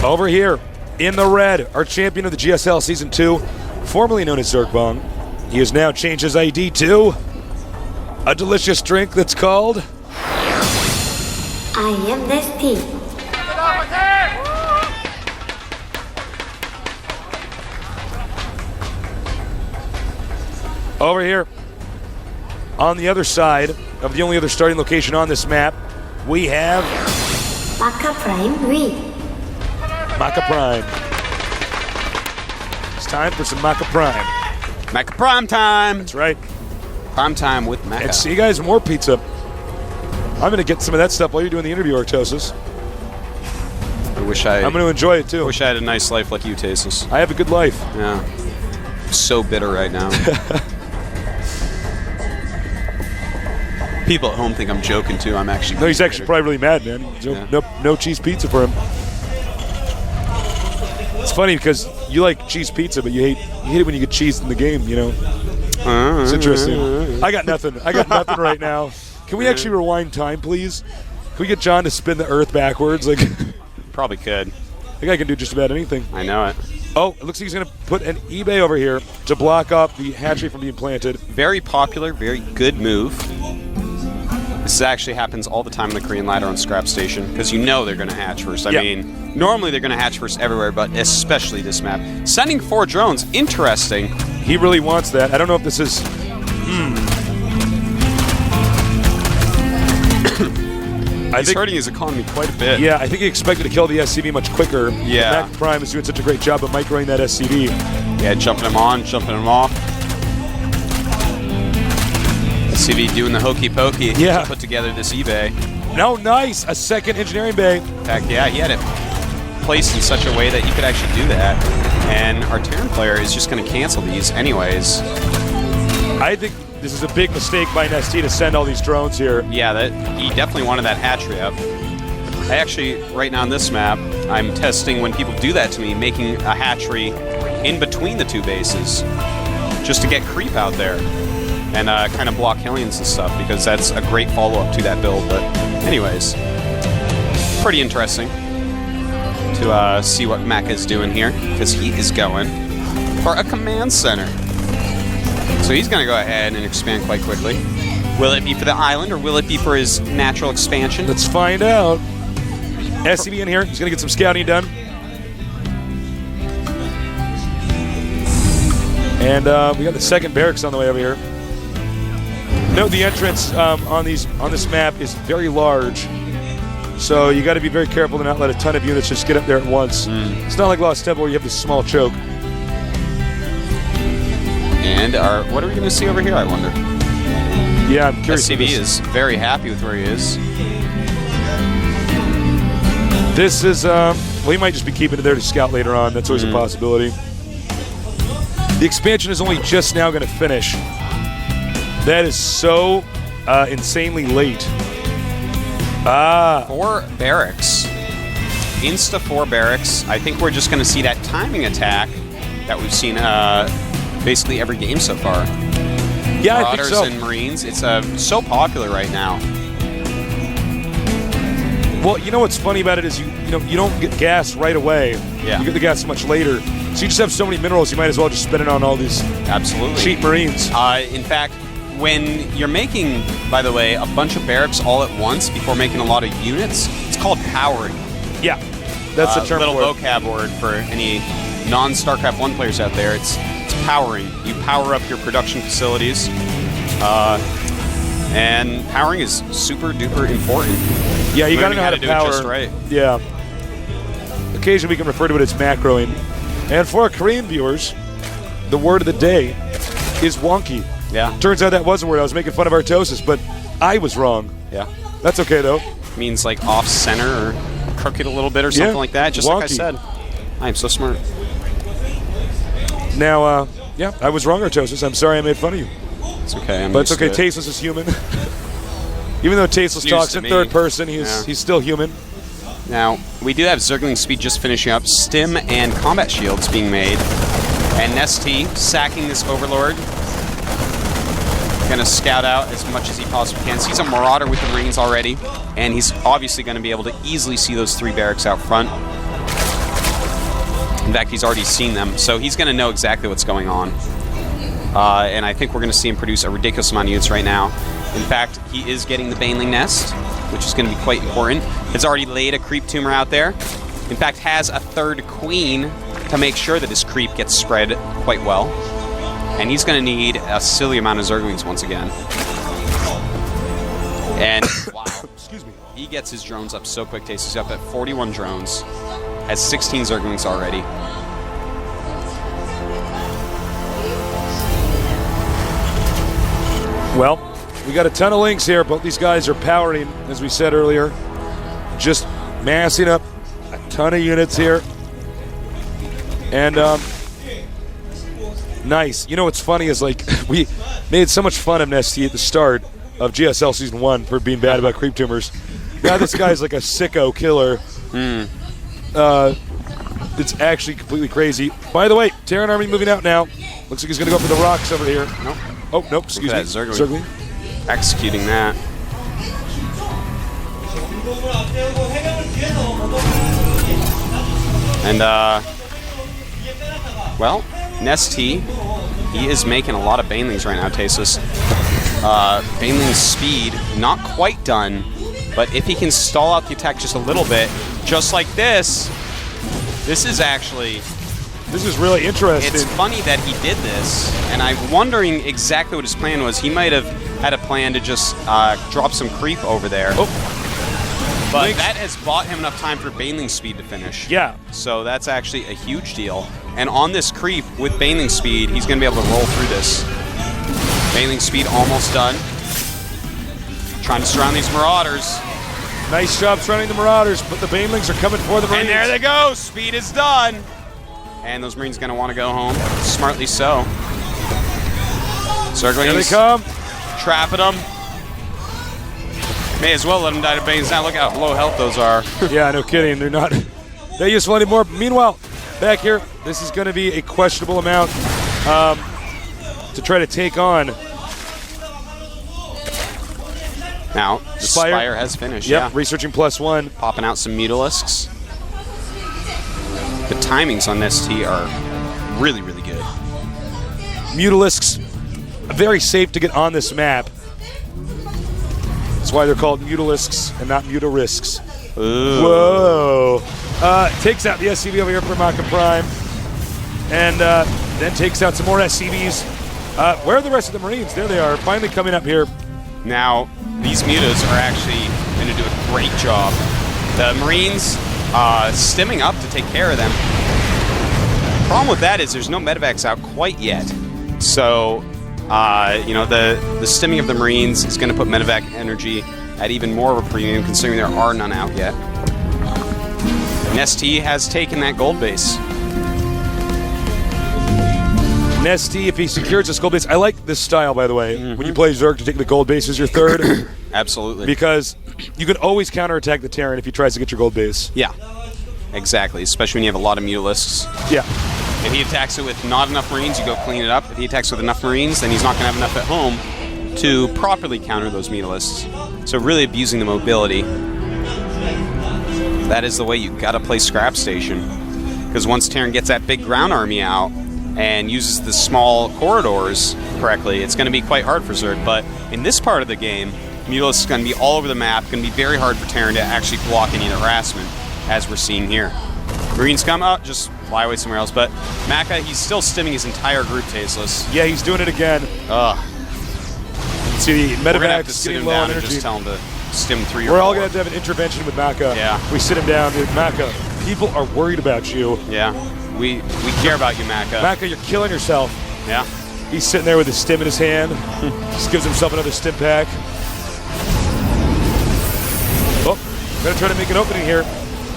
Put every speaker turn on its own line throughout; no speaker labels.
Over here, in the red, our champion of the GSL Season 2, formerly known as Zergbong. He has now changed his ID to a delicious drink that's called...
I am NesTea.
Over here, on the other side of the only other starting location on this map, we have...
Maka Prime Reed.
Maka Prime. It's time for some Maka Prime.
Maka Prime time!
That's right.
Prime time with Maka.
And see you guys, more pizza. I'm going to get some of that stuff while you're doing the interview, Artosis. I'm going to enjoy it too.
I wish I had a nice life like you, Tasis.
I have a good life.
Yeah. I'm so bitter right now. People at home think I'm joking too. I'm actually...
No, he's actually probably really mad, man. No cheese pizza for him. It's funny because you like cheese pizza, but you hate it when you get cheese in the game, you know? It's interesting. I got nothing. I got nothing right now. Can we actually rewind time, please? Can we get John to spin the Earth backwards? Like,
probably could.
I think I can do just about anything.
I know it.
Oh, it looks like he's going to put an eBay over here to block up the hatchery from being planted.
Very popular, very good move. This actually happens all the time in the Korean ladder on Scrap Station because you know they're going to hatch first. I mean, normally they're going to hatch first everywhere, but especially this map. Sending 4 drones, interesting.
He really wants that. I don't know if this is...
He's hurting his economy quite a bit.
Yeah, I think he expected to kill the SCV much quicker.
Yeah.
Mac Prime is doing such a great job of microing that SCV.
Yeah, jumping him on, jumping him off. SCV doing the hokey pokey to put together this eBay.
No, nice. A second engineering bay.
Heck yeah, he had it placed in such a way that he could actually do that. And our Terran player is just going to cancel these anyways.
I think this is a big mistake by NesTea to send all these drones here.
Yeah, he definitely wanted that hatchery up. I actually, right now on this map, I'm testing when people do that to me, making a hatchery in between the 2 bases, just to get creep out there and kind of block Hellions and stuff, because that's a great follow-up to that build. But anyways, pretty interesting to see what Maka is doing here, because he is going for a command center. So he's going to go ahead and expand quite quickly. Will it be for the island, or will it be for his natural expansion?
Let's find out. SCV in here. He's going to get some scouting done. And we got the second barracks on the way over here. Note the entrance on this map is very large. So you got to be very careful to not let a ton of units just get up there at once. It's not like Lost Temple where you have this small choke.
And what are we going to see over here, I wonder?
Yeah, I'm curious.
SCV is very happy with where he is.
This is, well, he might just be keeping it there to scout later on. That's always a possibility. The expansion is only just now going to finish. That is so insanely late.
4 barracks. Insta 4 barracks. I think we're just going to see that timing attack that we've seen basically every game so far.
Yeah,
Marauders
I think so.
and Marines, it's so popular right now.
Well, you know what's funny about it is you don't get gas right away.
Yeah.
You get the gas much later. So you just have so many minerals, you might as well just spend it on all these cheap Marines.
In fact, when you're making, by the way, a bunch of barracks all at once before making a lot of units, it's called powering.
Yeah, that's the term
little
for it.
vocab word for any non-StarCraft 1 players out there. It's powering. You power up your production facilities, and powering is super duper important.
Yeah, you got to know how to
do
power.
it just right.
Yeah. Occasionally we can refer to it as macroing. And for our Korean viewers, the word of the day is wonky.
Yeah.
Turns out that was a word. I was making fun of Artosis, but I was wrong.
Yeah.
That's okay, though.
Means like off-center or crooked a little bit or something like that, just
wonky.
like I said. I am so smart.
Now, yeah, I was wrong, Artosis. I'm sorry I made fun of you.
It's okay.
But it's okay. Tasteless is human. Even though Tasteless talks in third person, he's still human.
Now, we do have Zergling Speed just finishing up, Stim and Combat Shields being made, and NesTea sacking this Overlord. Going to scout out as much as he possibly can. Sees a Marauder with the Marines already, and he's obviously going to be able to easily see those 3 barracks out front. In fact, he's already seen them, so he's going to know exactly what's going on. And I think we're going to see him produce a ridiculous amount of units right now. In fact, he is getting the Baneling Nest, which is going to be quite important. Has already laid a creep tumor out there. In fact, has a third queen to make sure that his creep gets spread quite well. And he's going to need a silly amount of Zerglings once again. And wow,
Excuse me.
he gets his drones up so quick. Taste. He's up at 41 drones. Has 16 Zerglings already.
Well, we got a ton of links here. Both these guys are powering, as we said earlier. Just massing up a ton of units here. And nice. You know what's funny is, like, we made so much fun of NesTea at the start of GSL Season 1 for being bad about creep tumors. Now this guy's like a sicko killer. It's actually completely crazy. By the way, Terran Army moving out now. Looks like he's going to go for the rocks over here.
Nope.
Oh, nope, excuse me.
Zergling. Executing that. And, well, NesTea, he is making a lot of Banelings right now, Tasis. Baneling's speed, not quite done, but if he can stall out the attack just a little bit, just like this, this is actually...
This is really interesting.
It's funny that he did this, and I'm wondering exactly what his plan was. He might have had a plan to just drop some creep over there.
Oh.
But that has bought him enough time for Baneling speed to finish.
Yeah.
So that's actually a huge deal. And on this creep, with Baneling speed, he's going to be able to roll through this. Baneling speed almost done. Trying to surround these Marauders.
Nice job surrounding the Marauders, but the Banelings are coming for the Marines.
And there they go! Speed is done! And those Marines going to want to go home. Smartly so. Zerglings.
Here they come.
Trapping them. May as well let them die to Banes now. Look how low health those are.
Yeah, no kidding. They're not that useful anymore. Meanwhile, back here, this is going to be a questionable amount to try to take on.
Now, the Spire has finished.
Yep,
yeah.
researching +1.
Popping out some Mutalisks. The timings on NesTea are really, really good.
Mutalisks, very safe to get on this map. That's why they're called Mutalisks and not Mutarisks.
Ooh.
Whoa. Takes out the SCV over here for Maka Prime. And then takes out some more SCVs. Where are the rest of the Marines? There they are, finally coming up here.
Now, these Mutas are actually going to do a great job. The Marines stimming up to take care of them. Problem with that is there's no medevacs out quite yet. So, you know, the stimming of the Marines is going to put medevac energy at even more of a premium, considering there are none out yet. NesTea has taken that gold base.
NesTea, if he secures this gold base, I like this style, by the way. When you play Zerg to take the gold base as your third.
Absolutely.
Because you can always counterattack the Terran if he tries to get your gold base.
Yeah, exactly, especially when you have a lot of Mutalisks.
Yeah.
If he attacks it with not enough Marines, you go clean it up. If he attacks with enough Marines, then he's not going to have enough at home to properly counter those Mutalisks. So really abusing the mobility. That is the way you got to play Scrap Station. Because once Terran gets that big ground army out and uses the small corridors correctly, it's going to be quite hard for Zerg. But in this part of the game, Mutalisks is going to be all over the map, going to be very hard for Terran to actually block any harassment, as we're seeing here. Marines come out, just fly away somewhere else. But Maka, he's still stimming his entire group, Tasteless.
Yeah, he's doing it again.
Ugh.
See,
We're going to have to
medevac's
sit him
getting low
down
on
and
energy.
just tell him to stim 3 or 4.
We're all going to have an intervention with Maka.
Yeah.
We sit him down, dude. Maka, people are worried about you.
Yeah. We care about you, Maka.
Maka, you're killing yourself.
Yeah.
He's sitting there with his stim in his hand. Just gives himself another stim pack. Oh, going to try to make an opening here.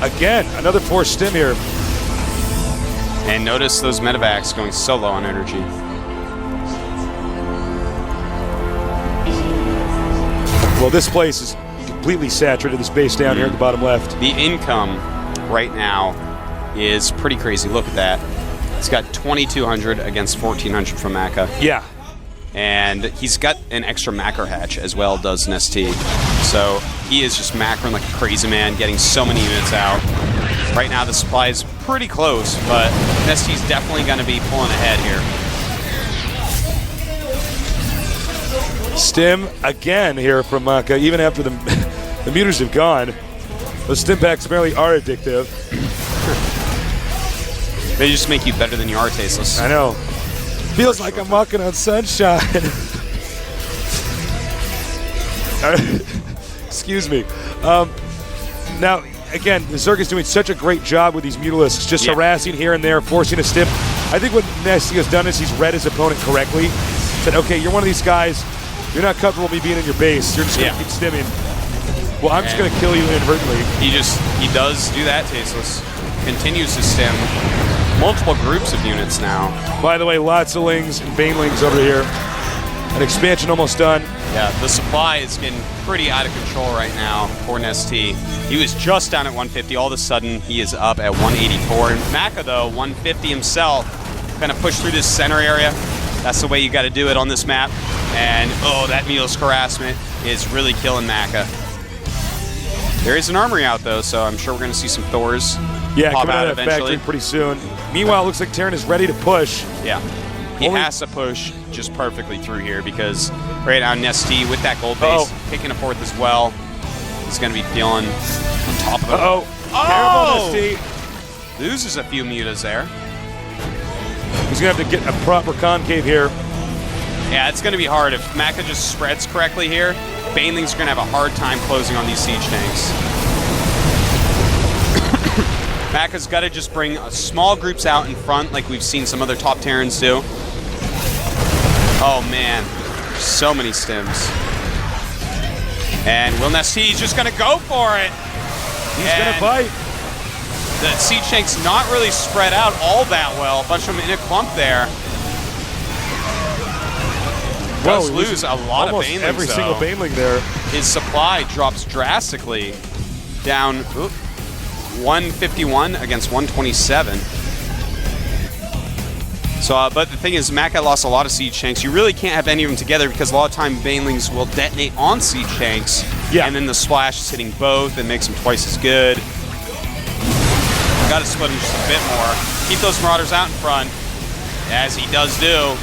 Again, another 4 stim here.
And notice those medevacs going so low on energy.
Well, this place is completely saturated, this base down here at the bottom left.
The income right now is pretty crazy. Look at that. It's got 2,200 against 1,400 from Maka.
Yeah.
And he's got an extra macro hatch as well, does NesTea. So he is just macroing like a crazy man, getting so many units out. Right now, the supply is pretty close, but NesTea's definitely going to be pulling ahead here.
Stim again here from Maka, even after the mutas have gone. Those stim packs apparently are addictive.
They just make you better than you are, Tasteless.
I know. Feels like I'm walking on sunshine. Excuse me. Now, again, Zerg is doing such a great job with these Mutalisks, just harassing here and there, forcing a stim. I think what NesTea has done is he's read his opponent correctly. Said, okay, you're one of these guys. You're not comfortable with me being in your base. You're just going to keep stimming. Well, I'm just going to kill you inadvertently.
He does do that, Tasteless. Continues to stim multiple groups of units now.
By the way, lots of Lings and Banelings over here. An expansion almost done.
Yeah, the supply is getting pretty out of control right now for NesTea. He was just down at 150. All of a sudden, he is up at 184. And Maka, though, 150 himself. Kind of push through this center area. That's the way you got to do it on this map. And, oh, that Mutalisk harassment is really killing Maka. There is an armory out, though, so I'm sure we're going to see some Thors pop
coming
out
out of that
eventually.
factory pretty soon. Meanwhile, it looks like Terran is ready to push.
Yeah. He has to push just perfectly through here because right now NesTea with that gold base, picking a fourth as well, is going to be feeling on top of it.
Terrible NesTea.
Loses a few mutas there.
He's going to have to get a proper concave here.
Yeah, it's going to be hard. If Maka just spreads correctly here, Banelings are going to have a hard time closing on these siege tanks. Maka's got to just bring small groups out in front like we've seen some other top Terrans do. Oh, man. So many stims. And Will NesTea just going to go for it.
He's going to bite.
The siege tank's not really spread out all that well. A bunch of them in a clump there. Does lose a lot of Banelings,
every
though.
single Baneling there.
His supply drops drastically down 151 against 127. So, but the thing is, Maka lost a lot of siege tanks. You really can't have any of them together because a lot of time Banelings will detonate on siege tanks.
Yeah.
And then the splash is hitting both and makes them twice as good. Got to split them just a bit more. Keep those Marauders out in front, as he does do.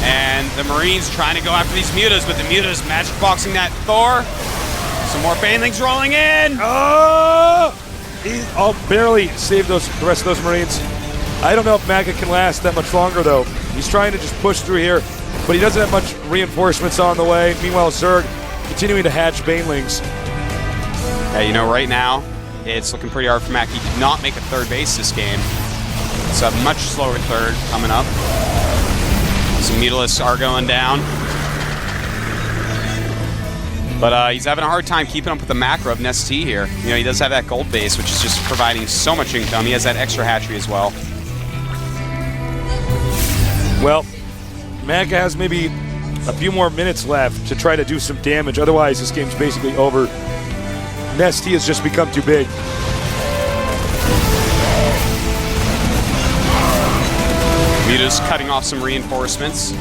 And the Marines trying to go after these mutas, but the mutas magic boxing that Thor. Some more Banelings rolling in.
I'll barely save the rest of those Marines. I don't know if Maka can last that much longer, though. He's trying to just push through here, but he doesn't have much reinforcements on the way. Meanwhile, Zerg continuing to hatch Banelings.
Yeah, you know, right now, it's looking pretty hard for Maka. He did not make a third base this game. So a much slower third coming up. Some Mutalisks are going down. But he's having a hard time keeping up with the macro of NesTea here. You know, he does have that gold base, which is just providing so much income. He has that extra hatchery as well.
Well, Maka has maybe a few more minutes left to try to do some damage. Otherwise, this game's basically over. NesTea has just become too big.
Muta's cutting off some reinforcements.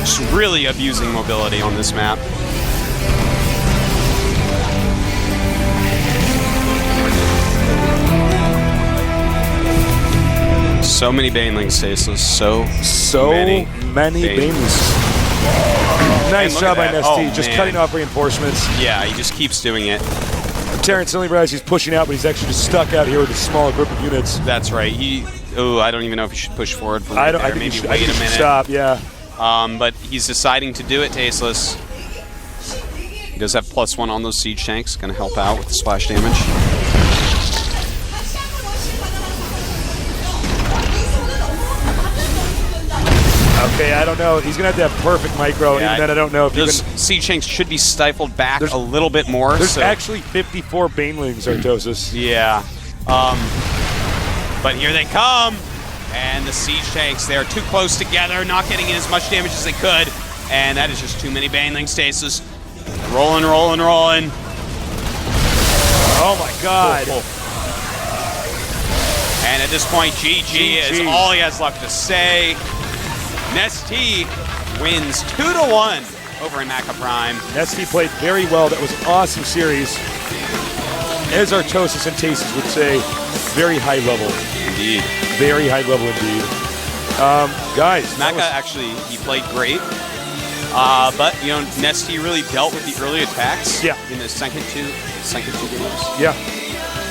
Just really abusing mobility on this map. So many Banelings, Tasteless. So
many Banelings. Nice job by NesTea, just cutting off reinforcements.
Yeah, he just keeps doing it.
Terrence only realized he's pushing out, but he's actually just stuck out here with a small group of units.
That's right. I don't even know if he should push forward from
I
there.
think
Maybe
he should,
wait a minute.
Stop, yeah.
But he's deciding to do it, Tasteless. He does have +1 on those siege tanks. Going to help out with the splash damage.
Okay, I don't know. He's going to have perfect micro.
Yeah,
Even then, I don't know if
those siege tanks should be stifled back a little bit more.
There's actually 54 Banelings, Artosis.
Yeah. But here they come. And the siege tanks, they're too close together, not getting in as much damage as they could. And that is just too many Baneling stasis. Rolling.
Oh my god.
And at this point, GG is all he has left to say. NesTea wins 2-1 over in Maka Prime.
NesTea played very well. That was an awesome series. as Artosis and Tasis would say, very high level.
Indeed.
Very high level indeed. Guys.
Maka actually, he played great. But, you know, NesTea really dealt with the early attacks in the second two games.
Yeah.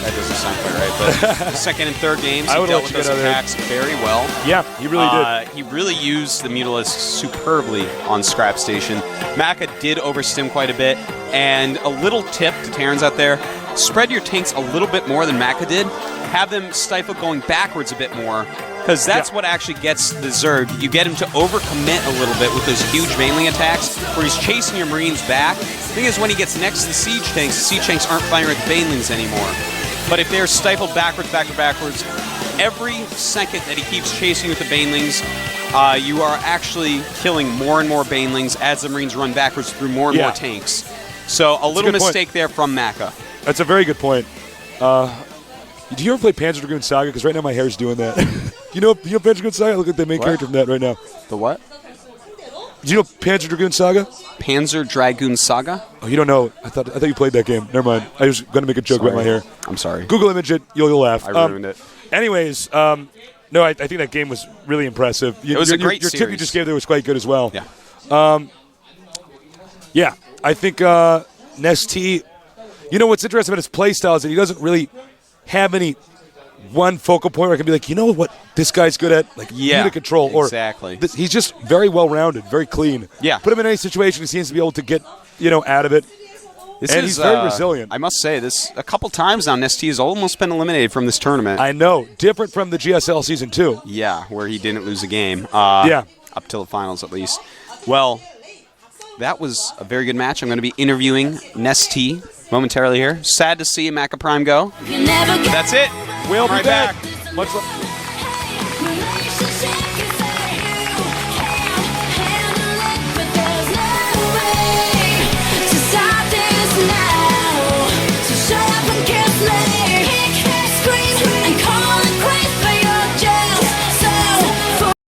That doesn't sound quite right, but the second and third games, he dealt with those attacks very well.
Yeah, he really did.
He really used the Mutalisk superbly on Scrap Station. Maka did overstim quite a bit, and a little tip to Terrans out there, spread your tanks a little bit more than Maka did. Have them stifle going backwards a bit more, because that's what actually gets the Zerg. You get him to overcommit a little bit with those huge mainling attacks, where he's chasing your Marines back. The thing is, when he gets next to the siege tanks aren't firing at the Banelings anymore. But if they're stifled backwards, every second that he keeps chasing with the Banelings, you are actually killing more and more Banelings as the Marines run backwards through more and more tanks. So a little mistake there from Maka.
That's a very good point. Do you ever play Panzer Dragoon Saga? Because right now my hair's doing that. you know Panzer Dragoon Saga? Look at the main character from that right now.
The what?
Do you know Panzer Dragoon Saga?
Panzer Dragoon Saga?
Oh, you don't know. I thought you played that game. Never mind. I was going to make a joke about my hair.
I'm sorry.
Google image it. You'll laugh.
I ruined it.
Anyways, no, I think that game was really impressive.
It was a great
Your
series.
tip you just gave there was quite good as well.
Yeah.
Yeah, I think NesTea, you know what's interesting about his play style is that he doesn't really have any one focal point where I can be like, you know what this guy's good at? Like, unit control.
Exactly.
Or he's just very well-rounded, very clean.
Yeah.
Put him in any situation, he seems to be able to get, out of it. He's very resilient.
I must say, a couple times now, NesTea has almost been eliminated from this tournament.
I know. Different from the GSL Season 2.
Yeah, where he didn't lose a game.
Up
till the finals, at least. Well, that was a very good match. I'm going to be interviewing NesTea momentarily here. Sad to see Maka Prime go. That's it.
We'll be
right
back.
back.
Much love.